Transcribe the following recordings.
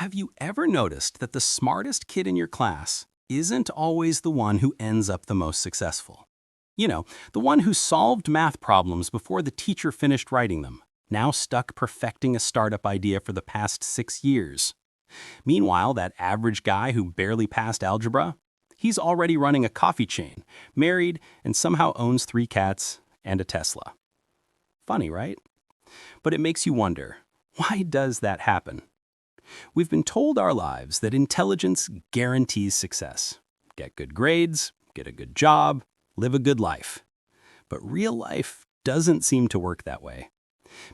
Have you ever noticed that the smartest kid in your class isn't always the one who ends up the most successful? You know, the one who solved math problems before the teacher finished writing them, now stuck perfecting a startup idea for the past 6 years. Meanwhile, that average guy who barely passed algebra, he's already running a coffee chain, married, and somehow owns 3 cats and a Tesla. Funny, right? But it makes you wonder, why does that happen? We've been told our lives that intelligence guarantees success. Get good grades, get a good job, live a good life. But real life doesn't seem to work that way.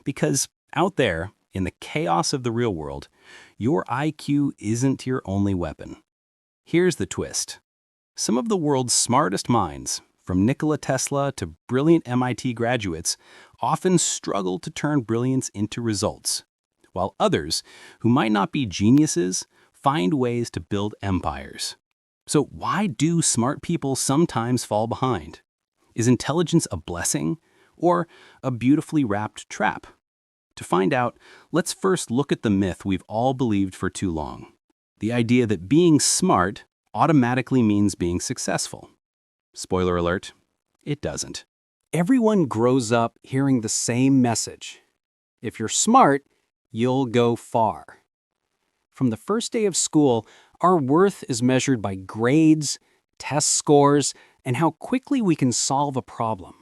Because out there, in the chaos of the real world, your IQ isn't your only weapon. Here's the twist. Some of the world's smartest minds, from Nikola Tesla to brilliant MIT graduates, often struggle to turn brilliance into results, while others, who might not be geniuses, find ways to build empires. So why do smart people sometimes fall behind? Is intelligence a blessing or a beautifully wrapped trap? To find out, let's first look at the myth we've all believed for too long. The idea that being smart automatically means being successful. Spoiler alert, it doesn't. Everyone grows up hearing the same message. If you're smart, you'll go far. From the first day of school, our worth is measured by grades, test scores, and how quickly we can solve a problem.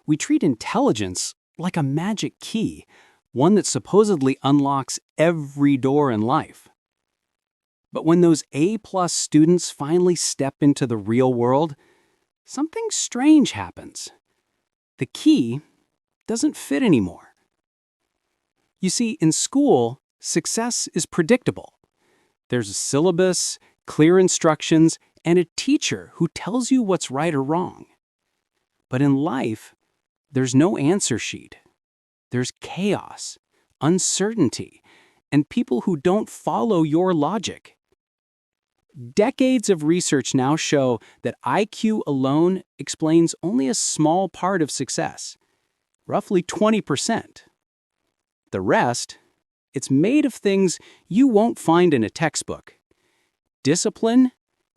We treat intelligence like a magic key, one that supposedly unlocks every door in life. But when those A-plus students finally step into the real world, something strange happens. The key doesn't fit anymore. You see, in school, success is predictable. There's a syllabus, clear instructions, and a teacher who tells you what's right or wrong. But in life, there's no answer sheet. There's chaos, uncertainty, and people who don't follow your logic. Decades of research now show that IQ alone explains only a small part of success, roughly 20%. The rest, it's made of things you won't find in a textbook. Discipline,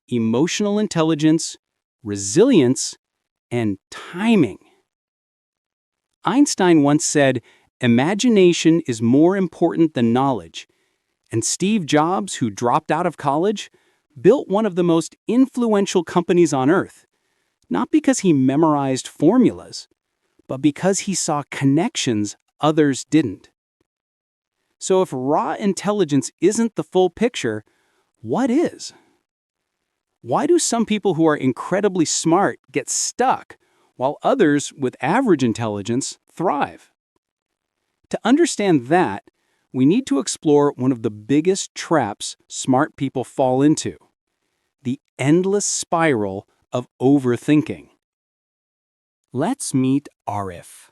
emotional intelligence, resilience, and timing. Einstein once said, "Imagination is more important than knowledge." And Steve Jobs, who dropped out of college, built one of the most influential companies on Earth, not because he memorized formulas, but because he saw connections others didn't. So if raw intelligence isn't the full picture, what is? Why do some people who are incredibly smart get stuck, while others with average intelligence thrive? To understand that, we need to explore one of the biggest traps smart people fall into: the endless spiral of overthinking. Let's meet Arif,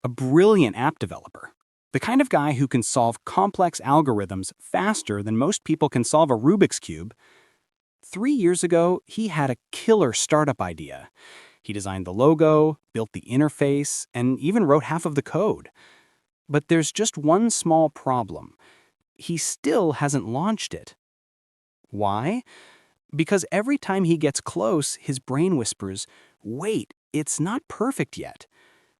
a brilliant app developer. The kind of guy who can solve complex algorithms faster than most people can solve a Rubik's Cube. 3 years ago, he had a killer startup idea. He designed the logo, built the interface, and even wrote half of the code. But there's just one small problem. He still hasn't launched it. Why? Because every time he gets close, his brain whispers, "Wait, it's not perfect yet."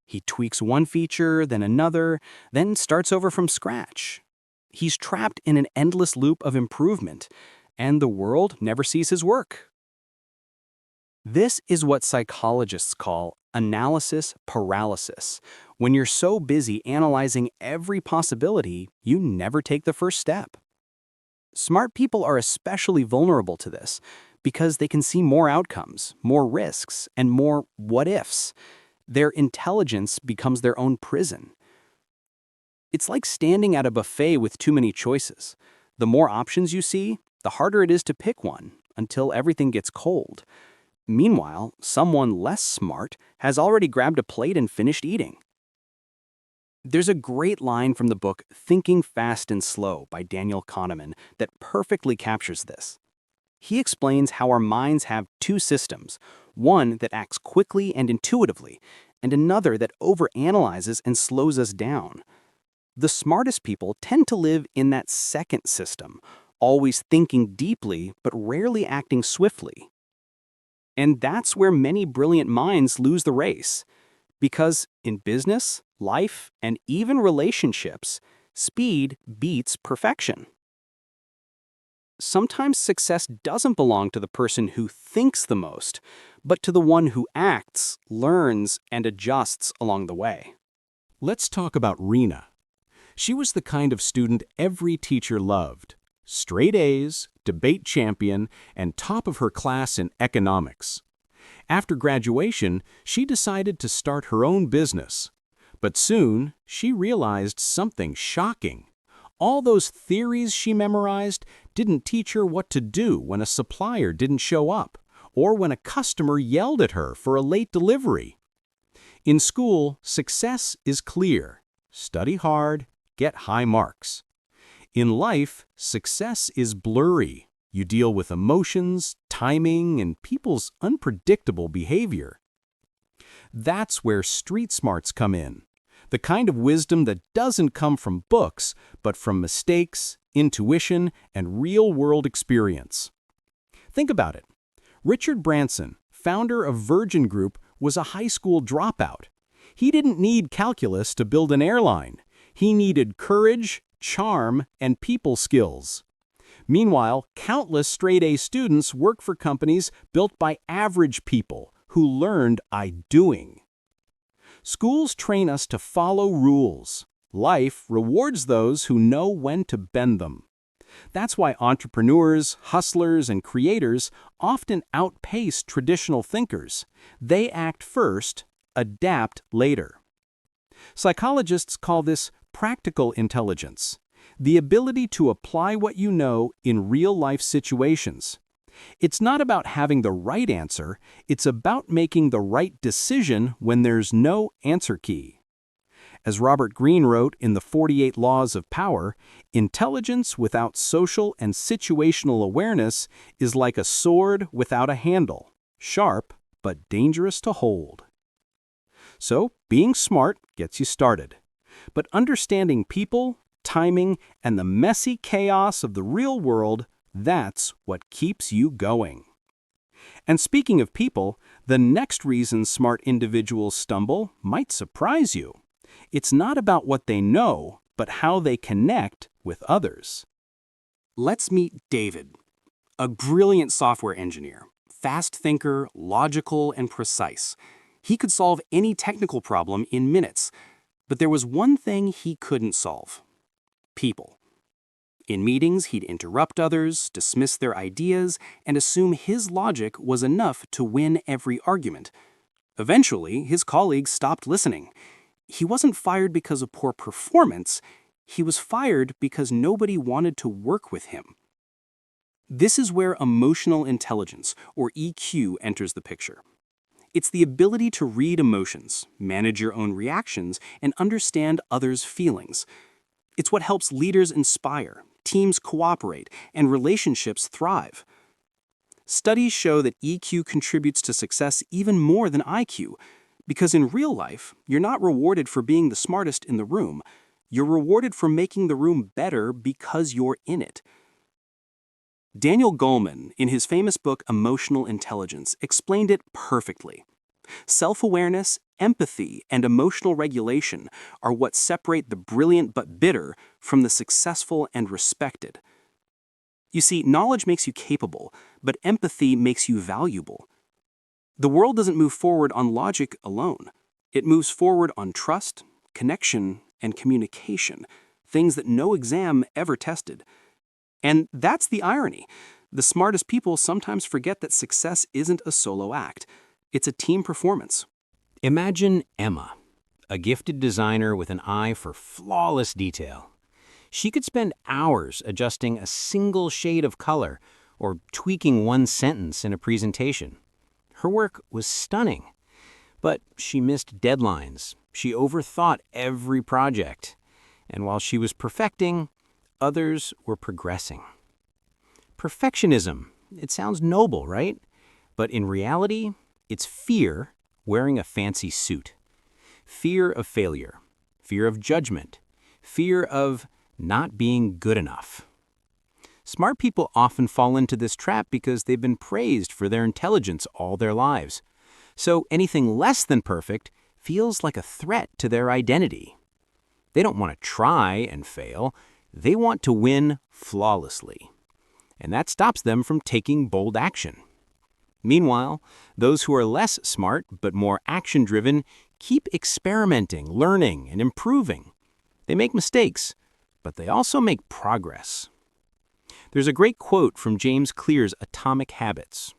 He tweaks one feature, then another, then starts over from scratch. He's trapped in an endless loop of improvement, and the world never sees his work. This is what psychologists call analysis paralysis, when you're so busy analyzing every possibility, you never take the first step. Smart people are especially vulnerable to this because they can see more outcomes, more risks, and more what-ifs. Their intelligence becomes their own prison. It's like standing at a buffet with too many choices. The more options you see, the harder it is to pick one, until everything gets cold. Meanwhile, someone less smart has already grabbed a plate and finished eating. There's a great line from the book Thinking Fast and Slow by Daniel Kahneman that perfectly captures this. He explains how our minds have two systems, one that acts quickly and intuitively, and another that overanalyzes and slows us down. The smartest people tend to live in that second system, always thinking deeply but rarely acting swiftly. And that's where many brilliant minds lose the race. Because in business, life, and even relationships, speed beats perfection. Sometimes success doesn't belong to the person who thinks the most, but to the one who acts, learns, and adjusts along the way. Let's talk about Rena. She was the kind of student every teacher loved. Straight A's, debate champion, and top of her class in economics. After graduation, she decided to start her own business. But soon, she realized something shocking. All those theories she memorized didn't teach her what to do when a supplier didn't show up, or when a customer yelled at her for a late delivery. In school, success is clear. Study hard, get high marks. In life, success is blurry. You deal with emotions, timing, and people's unpredictable behavior. That's where street smarts come in. The kind of wisdom that doesn't come from books, but from mistakes, intuition, and real-world experience. Think about it. Richard Branson, founder of Virgin Group, was a high school dropout. He didn't need calculus to build an airline. He needed courage, charm, and people skills. Meanwhile, countless straight-A students work for companies built by average people who learned by doing. Schools train us to follow rules. Life rewards those who know when to bend them. That's why entrepreneurs, hustlers, and creators often outpace traditional thinkers. They act first, adapt later. Psychologists call this practical intelligence, the ability to apply what you know in real-life situations. It's not about having the right answer, it's about making the right decision when there's no answer key. As Robert Greene wrote in The 48 Laws of Power, intelligence without social and situational awareness is like a sword without a handle, sharp but dangerous to hold. So, being smart gets you started. But understanding people, timing, and the messy chaos of the real world, that's what keeps you going. And speaking of people, the next reason smart individuals stumble might surprise you. It's not about what they know, but how they connect with others. Let's meet David, a brilliant software engineer, fast thinker, logical, and precise. He could solve any technical problem in minutes, but there was one thing he couldn't solve: people. In meetings, he'd interrupt others, dismiss their ideas, and assume his logic was enough to win every argument. Eventually, his colleagues stopped listening. He wasn't fired because of poor performance. He was fired because nobody wanted to work with him. This is where emotional intelligence, or EQ, enters the picture. It's the ability to read emotions, manage your own reactions, and understand others' feelings. It's what helps leaders inspire, teams cooperate, and relationships thrive. Studies show that EQ contributes to success even more than IQ, because in real life, you're not rewarded for being the smartest in the room. You're rewarded for making the room better because you're in it. Daniel Goleman, in his famous book Emotional Intelligence, explained it perfectly. Self-awareness, empathy, and emotional regulation are what separate the brilliant but bitter from the successful and respected. You see, knowledge makes you capable, but empathy makes you valuable. The world doesn't move forward on logic alone. It moves forward on trust, connection, and communication, things that no exam ever tested. And that's the irony. The smartest people sometimes forget that success isn't a solo act. It's a team performance. Imagine Emma, a gifted designer with an eye for flawless detail. She could spend hours adjusting a single shade of color or tweaking one sentence in a presentation. Her work was stunning, but she missed deadlines. She overthought every project. And while she was perfecting, others were progressing. Perfectionism, it sounds noble, right? But in reality, it's fear wearing a fancy suit. Fear of failure, fear of judgment, fear of not being good enough. Smart people often fall into this trap because they've been praised for their intelligence all their lives. So anything less than perfect feels like a threat to their identity. They don't want to try and fail. They want to win flawlessly. And that stops them from taking bold action. Meanwhile, those who are less smart but more action-driven keep experimenting, learning, and improving. They make mistakes, but they also make progress. There's a great quote from James Clear's Atomic Habits.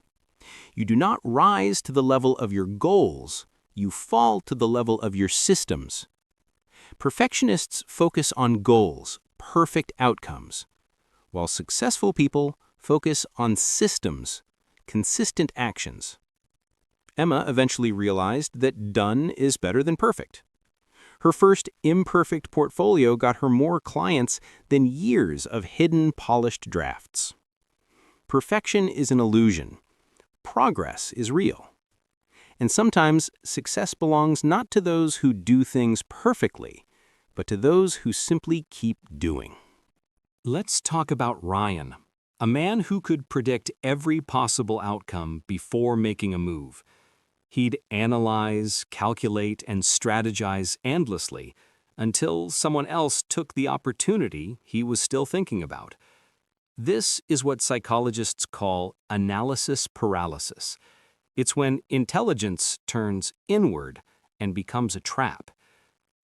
You do not rise to the level of your goals, you fall to the level of your systems. Perfectionists focus on goals, perfect outcomes, while successful people focus on systems, consistent actions. Emma eventually realized that done is better than perfect. Her first imperfect portfolio got her more clients than years of hidden, polished drafts. Perfection is an illusion. Progress is real. And sometimes success belongs not to those who do things perfectly, but to those who simply keep doing. Let's talk about Ryan, a man who could predict every possible outcome before making a move. He'd analyze, calculate, and strategize endlessly until someone else took the opportunity he was still thinking about. This is what psychologists call analysis paralysis. It's when intelligence turns inward and becomes a trap.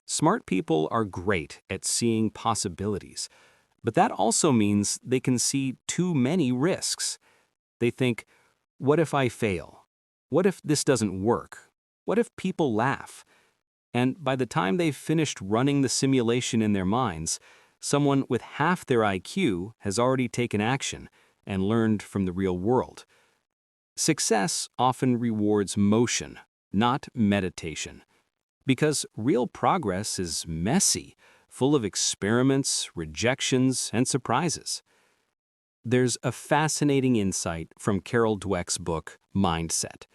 Smart people are great at seeing possibilities, but that also means they can see too many risks. They think, what if I fail? What if this doesn't work? What if people laugh? And by the time they've finished running the simulation in their minds, someone with half their IQ has already taken action and learned from the real world. Success often rewards motion, not meditation, because real progress is messy, full of experiments, rejections, and surprises. There's a fascinating insight from Carol Dweck's book, Mindset.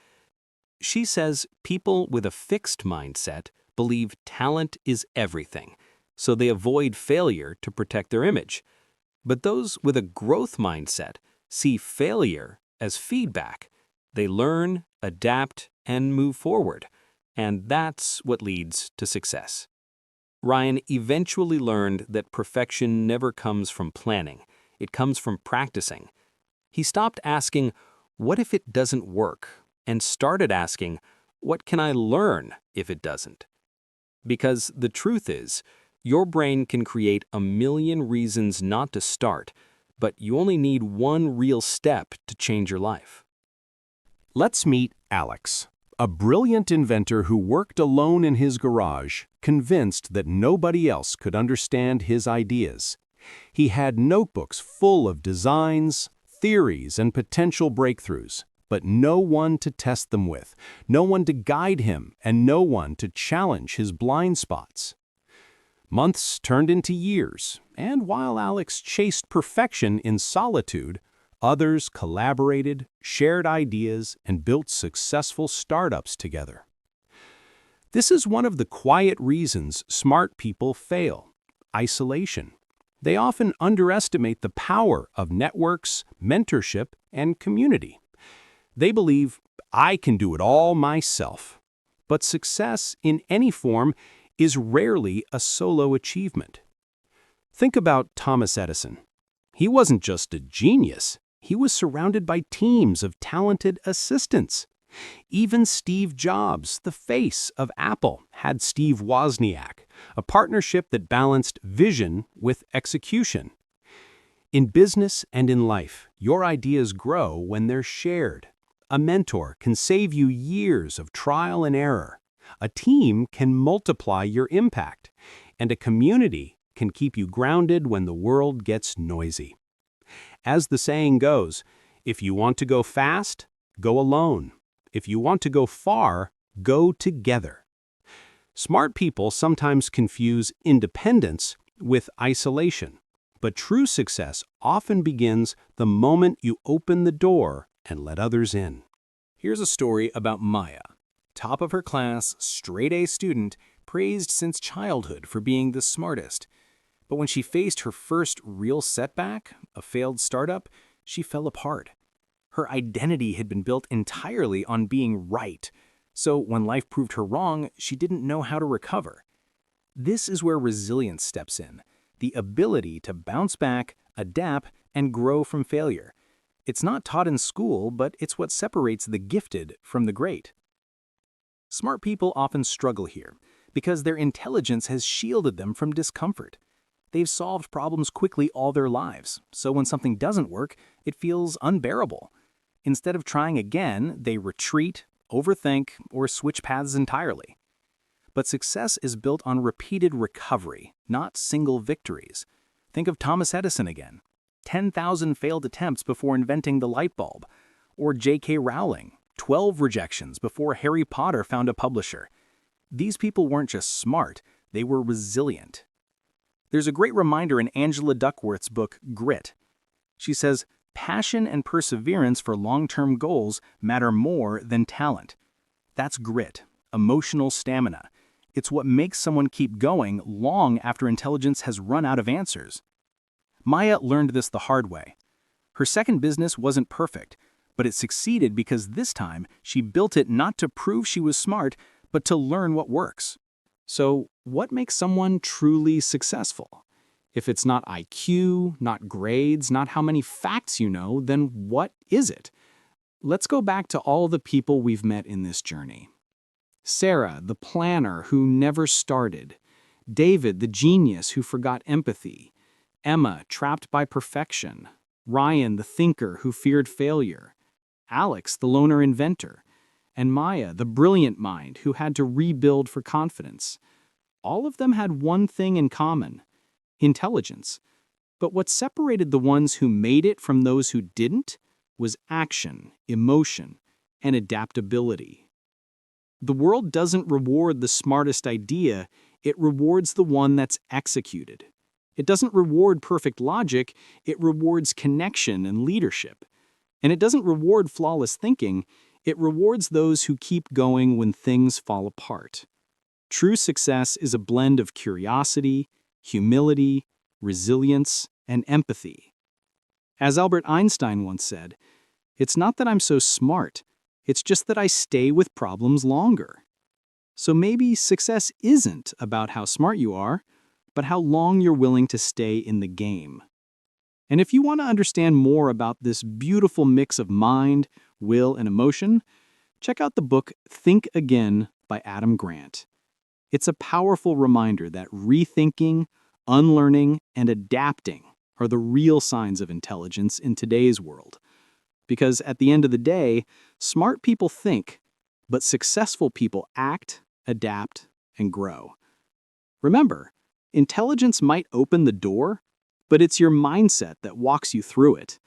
She says people with a fixed mindset believe talent is everything, so they avoid failure to protect their image. But those with a growth mindset see failure as feedback. They learn, adapt, and move forward. And that's what leads to success. Ryan eventually learned that perfection never comes from planning. It comes from practicing. He stopped asking, what if it doesn't work? And started asking, what can I learn if it doesn't? Because the truth is, your brain can create a million reasons not to start, but you only need one real step to change your life. Let's meet Alex, a brilliant inventor who worked alone in his garage, convinced that nobody else could understand his ideas. He had notebooks full of designs, theories, and potential breakthroughs, but no one to test them with, no one to guide him, and no one to challenge his blind spots. Months turned into years, and while Alex chased perfection in solitude, others collaborated, shared ideas, and built successful startups together. This is one of the quiet reasons smart people fail: isolation. They often underestimate the power of networks, mentorship, and community. They believe, I can do it all myself. But success in any form is rarely a solo achievement. Think about Thomas Edison. He wasn't just a genius. He was surrounded by teams of talented assistants. Even Steve Jobs, the face of Apple, had Steve Wozniak, a partnership that balanced vision with execution. In business and in life, your ideas grow when they're shared. A mentor can save you years of trial and error. A team can multiply your impact. And a community can keep you grounded when the world gets noisy. As the saying goes, if you want to go fast, go alone. If you want to go far, go together. Smart people sometimes confuse independence with isolation, but true success often begins the moment you open the door and let others in. Here's a story about Maya, top of her class, straight-A student, praised since childhood for being the smartest. But when she faced her first real setback, a failed startup, she fell apart. Her identity had been built entirely on being right, so when life proved her wrong, she didn't know how to recover. This is where resilience steps in, the ability to bounce back, adapt, and grow from failure. It's not taught in school, but it's what separates the gifted from the great. Smart people often struggle here because their intelligence has shielded them from discomfort. They've solved problems quickly all their lives, so when something doesn't work, it feels unbearable. Instead of trying again, they retreat, overthink, or switch paths entirely. But success is built on repeated recovery, not single victories. Think of Thomas Edison again. 10,000 failed attempts before inventing the light bulb. Or J.K. Rowling, 12 rejections before Harry Potter found a publisher. These people weren't just smart, they were resilient. There's a great reminder in Angela Duckworth's book, Grit. She says, "Passion and perseverance for long-term goals matter more than talent." That's grit, emotional stamina. It's what makes someone keep going long after intelligence has run out of answers. Maya learned this the hard way. Her second business wasn't perfect, but it succeeded because this time she built it not to prove she was smart, but to learn what works. So, what makes someone truly successful? If it's not IQ, not grades, not how many facts you know, then what is it? Let's go back to all the people we've met in this journey. Sarah, the planner who never started. David, the genius who forgot empathy. Emma, trapped by perfection. Ryan, the thinker who feared failure. Alex, the loner inventor. And Maya, the brilliant mind who had to rebuild for confidence. All of them had one thing in common: intelligence. But what separated the ones who made it from those who didn't was action, emotion, and adaptability. The world doesn't reward the smartest idea, it rewards the one that's executed. It doesn't reward perfect logic, it rewards connection and leadership. And it doesn't reward flawless thinking, it rewards those who keep going when things fall apart. True success is a blend of curiosity, humility, resilience, and empathy. As Albert Einstein once said, "It's not that I'm so smart, it's just that I stay with problems longer." So maybe success isn't about how smart you are, but how long you're willing to stay in the game. And if you want to understand more about this beautiful mix of mind, will, and emotion, check out the book Think Again by Adam Grant. It's a powerful reminder that rethinking, unlearning, and adapting are the real signs of intelligence in today's world. Because at the end of the day, smart people think, but successful people act, adapt, and grow. Remember, intelligence might open the door, but it's your mindset that walks you through it.